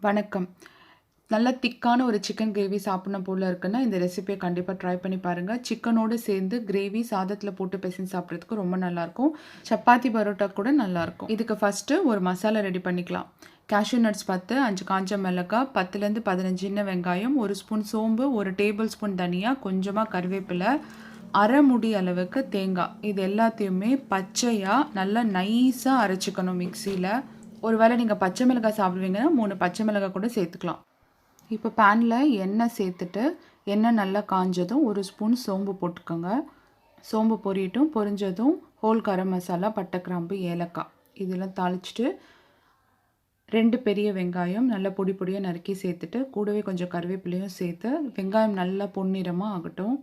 வணக்கம். நல்ல திக்கான ஒரு சிக்கன் கிரேவி சாப்பிடணும் போல இருக்குன்னா, இந்த ரெசிபியை கண்டிப்பா ட்ரை பண்ணி பாருங்க. சிக்கனோடு சேர்ந்து கிரேவி சாதத்தில போட்டு பெசஞ்சு சாப்பிட்றதுக்கு ரொம்ப நல்லாயிருக்கும். சப்பாத்தி, பரோட்டா கூட நல்லாயிருக்கும். இதுக்கு ஃபஸ்ட்டு ஒரு மசாலா ரெடி பண்ணிக்கலாம். cashew நட்ஸ் 10, 5 காஞ்ச மிளகாய், 10லேருந்து 15 சின்ன வெங்காயம், 1 ஸ்பூன் சோம்பு, 1 டேபிள் ஸ்பூன் தனியா, கொஞ்சமாக கருவேப்பிலை, அரை முடி அளவுக்கு தேங்காய். இது எல்லாத்தையுமே பச்சையாக நல்லா நைஸாக அரைச்சிக்கணும் மிக்சியில். ஒரு வேளை நீங்கள் பச்சை மிளகாய் சாப்பிடுவீங்கன்னா 3 பச்சை மிளகாய் கூட சேர்த்துக்கலாம். இப்போ பேனில் எண்ணெய் சேர்த்துட்டு எண்ணெய் நல்லா காஞ்சதும் 1 ஸ்பூன் சோம்பு போட்டுக்கோங்க. சோம்பு பொரிஞ்சதும் ஹோல் கரம் மசாலா, பட்டை, கிராம்பு, ஏலக்காய் இதெல்லாம் தாளிச்சிட்டு 2 பெரிய வெங்காயம் நல்லா பொடி பொடியாக நறுக்கி சேர்த்துட்டு கூடவே கொஞ்சம் கருவேப்பிலையும் சேர்த்து வெங்காயம் நல்லா பொன்னிறமாக ஆகட்டும்.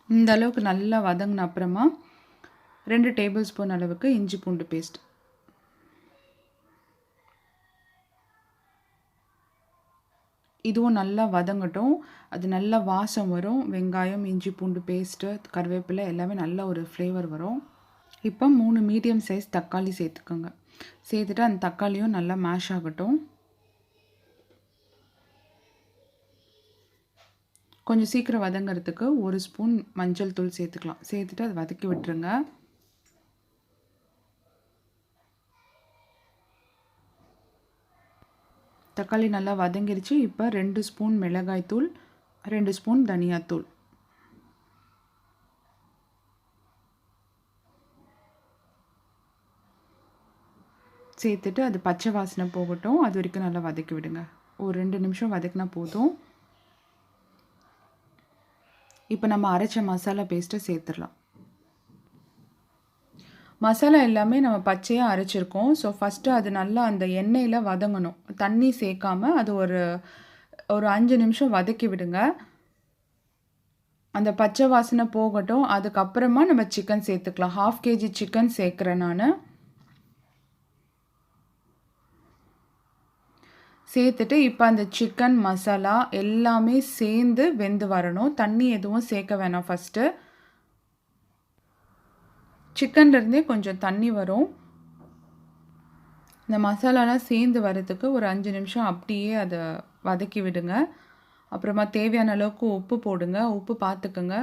இந்த அளவுக்கு நல்லா வதங்கின அப்புறமா 2 டேபிள் ஸ்பூன் அளவுக்கு இஞ்சி பூண்டு பேஸ்ட், இதுவும் நல்லா வதங்கட்டும். அது நல்லா வாசம் வரும். வெங்காயம், இஞ்சி பூண்டு பேஸ்ட்டு, கருவேப்பிலை எல்லாமே நல்ல ஒரு ஃப்ளேவர் வரும். இப்போ 3 மீடியம் சைஸ் தக்காளி சேர்த்துக்கோங்க. சேர்த்துட்டு அந்த தக்காளியும் நல்லா மேஷ் ஆகட்டும். கொஞ்சம் சீக்கிரம் வதங்கிறதுக்கு 1 ஸ்பூன் மஞ்சள் தூள் சேர்த்துக்கலாம். சேர்த்துட்டு அதை வதக்கி விட்டுருங்க. தக்காளி நல்லா வதங்கிருச்சு. இப்போ 2 ஸ்பூன் மிளகாய்த்தூள், 2 ஸ்பூன் தனியாத்தூள், சேர்த்துட்டு அது பச்சை வாசனை போகட்டும். அது வரைக்கும் நல்லா வதக்கி விடுங்க. ஒரு 2 நிமிஷம் வதக்கினா போதும். இப்போ நம்ம அரைச்ச மசாலா பேஸ்ட்டை சேர்த்துடலாம். மசாலா எல்லாமே நம்ம பச்சையாக அரைச்சிருக்கோம். ஸோ ஃபஸ்ட்டு அது நல்லா அந்த எண்ணெயில் வதங்கணும். தண்ணி சேர்க்காமல் அது ஒரு 5 நிமிஷம் வதக்கி விடுங்க. அந்த பச்சை வாசனை போகட்டும். அதுக்கப்புறமா நம்ம சிக்கன் சேர்த்துக்கலாம். 1/2 kg சிக்கன் சேர்க்குறேன் நான். சேர்த்துட்டு இப்போ அந்த சிக்கன் மசாலா எல்லாமே சேர்ந்து வெந்து வரணும். தண்ணி எதுவும் சேர்க்க வேணாம். ஃபஸ்ட்டு சிக்கன்லேருந்தே கொஞ்சம் தண்ணி வரும். இந்த மசாலாலாம் சேர்ந்து வரதுக்கு ஒரு 5 நிமிஷம் அப்படியே அதை வதக்கி விடுங்க. அப்புறமா தேவையான அளவுக்கு உப்பு போடுங்க. உப்பு பார்த்துக்குங்க.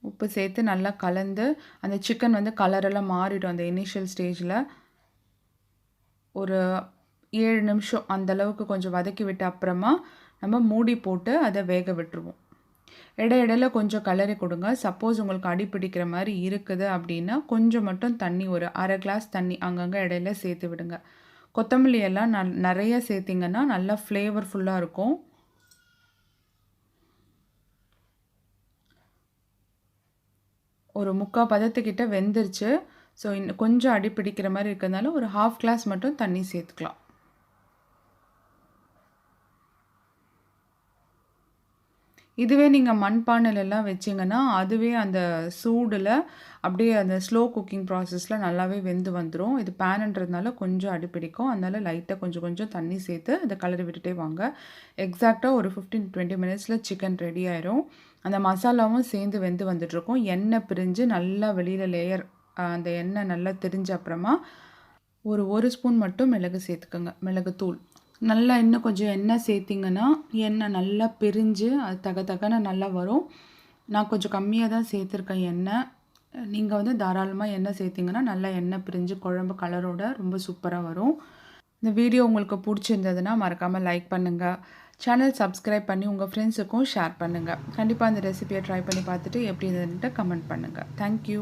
உப்பு சேர்த்து நல்லா கலந்து அந்த சிக்கன் வந்து கலரெல்லாம் மாறிடும். அந்த இனிஷியல் ஸ்டேஜில் ஒரு 7 நிமிஷம் அந்தளவுக்கு கொஞ்சம் வதக்கி விட்ட அப்புறமா நம்ம மூடி போட்டு அதை வேக விட்டுருவோம். இடையில கொஞ்சம் கலரி கொடுங்க. சப்போஸ் உங்களுக்கு அடி பிடிக்கிற மாதிரி இருக்குது அப்படின்னா கொஞ்சம் மட்டும் தண்ணி, ஒரு அரை கிளாஸ் தண்ணி அங்கங்கே இடையில சேர்த்து விடுங்க. கொத்தமல்லி எல்லாம் நிறைய சேர்த்திங்கன்னா நல்லா ஃப்ளேவர்ஃபுல்லாக இருக்கும். ஒரு 3/4 பதத்துக்கிட்ட வெந்துருச்சு. ஸோ இன்னும் கொஞ்சம் அடி பிடிக்கிற மாதிரி இருக்கிறதுனால ஒரு 1/2 கிளாஸ் மட்டும் தண்ணி சேர்த்துக்கலாம். இதுவே நீங்கள் மண்பானையிலலாம் வச்சிங்கன்னா அதுவே அந்த சூடில் அப்படியே அந்த ஸ்லோ குக்கிங் ப்ராசஸில் நல்லாவே வெந்து வந்துடும். இது பேனுன்றதுனால கொஞ்சம் அடிப்பிடிக்கும். அதனால் லைட்டாக கொஞ்சம் கொஞ்சம் தண்ணி சேர்த்து அதை கலரி விட்டுட்டே வாங்க. எக்ஸாக்டாக ஒரு 15-20 மினிட்ஸில் சிக்கன் ரெடி ஆயிரும். அந்த மசாலாவும் சேர்ந்து வெந்து வந்துட்டுருக்கும். எண்ணெய் பிரிஞ்சு நல்லா வெளியில் லேயர் அந்த எண்ணெய் நல்லா திரிஞ்ச அப்புறமா ஒரு ஸ்பூன் மட்டும் மிளகு சேர்த்துக்கோங்க. மிளகுத்தூள் நல்லா இன்னும் கொஞ்சம் எண்ணெய் சேர்த்திங்கன்னா எண்ணெய் நல்லா பிரிஞ்சு அது தகன நல்லா வரும். நான் கொஞ்சம் கம்மியாக தான் சேர்த்துருக்கேன் எண்ணெய். நீங்கள் வந்து தாராளமாக எண்ணெய் சேர்த்திங்கன்னா நல்லா எண்ணெய் பிரிஞ்சு குழம்பு கலரோட ரொம்ப சூப்பராக வரும். இந்த வீடியோ உங்களுக்கு பிடிச்சிருந்ததுன்னா மறக்காமல் லைக் பண்ணுங்கள். சேனல் சப்ஸ்கிரைப் பண்ணி உங்கள் ஃப்ரெண்ட்ஸுக்கும் ஷேர் பண்ணுங்கள். கண்டிப்பாக அந்த ரெசிபியை ட்ரை பண்ணி பார்த்துட்டு எப்படி இருந்ததுன்ட்டு கமெண்ட் பண்ணுங்கள். தேங்க்யூ.